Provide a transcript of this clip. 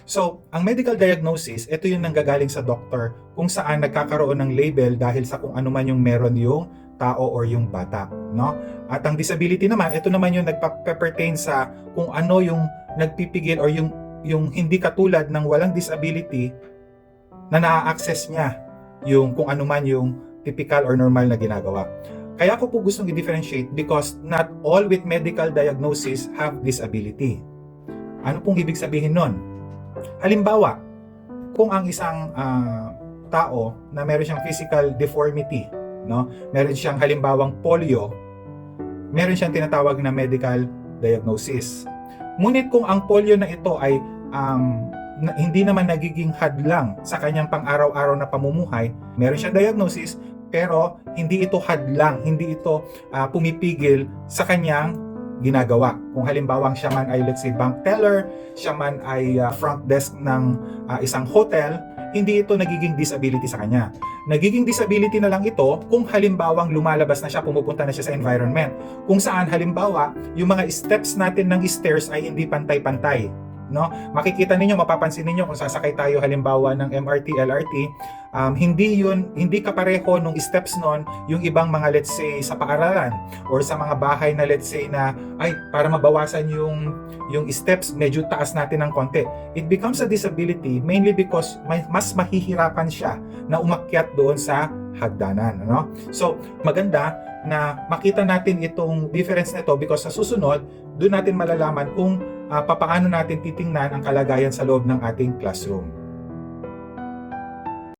So, ang medical diagnosis, ito yung nanggagaling sa doctor kung saan nagkakaroon ng label dahil sa kung ano man yung meron yung tao or yung bata, no? At ang disability naman, ito naman yung nagpa-pertain sa kung ano yung nagpipigil or yung hindi katulad ng walang disability na na-access niya yung kung ano man yung typical or normal na ginagawa. Kaya ko po gustong i-differentiate because not all with medical diagnosis have disability. Ano pong ibig sabihin nun? Halimbawa, kung ang isang tao na meron siyang physical deformity, no? Meron siyang halimbawang polio, meron siyang tinatawag na medical diagnosis. Ngunit kung ang polio na ito ay hindi naman nagiging hadlang sa kanyang pang-araw-araw na pamumuhay, meron siyang diagnosis, pero hindi ito hadlang, hindi ito pumipigil sa kanyang ginagawa. Kung halimbawang siya man ay let's say bank teller, siya man ay front desk ng isang hotel, hindi ito nagiging disability sa kanya. Nagiging disability na lang ito kung halimbawang lumalabas na siya, pumupunta na siya sa environment. Kung saan halimbawa, yung mga steps natin ng stairs ay hindi pantay-pantay. No? Makikita ninyo, mapapansin ninyo kung sasakay tayo halimbawa ng MRT, LRT, hindi kapareho nung steps nun yung ibang mga let's say sa paaralan or sa mga bahay na let's say na ay para mabawasan yung steps medyo taas natin ng konti. It becomes a disability mainly because mas mahihirapan siya na umakyat doon sa hagdanan, ano? So, maganda na makita natin itong difference nito because sa susunod, doon natin malalaman kung papaano natin titingnan ang kalagayan sa loob ng ating classroom.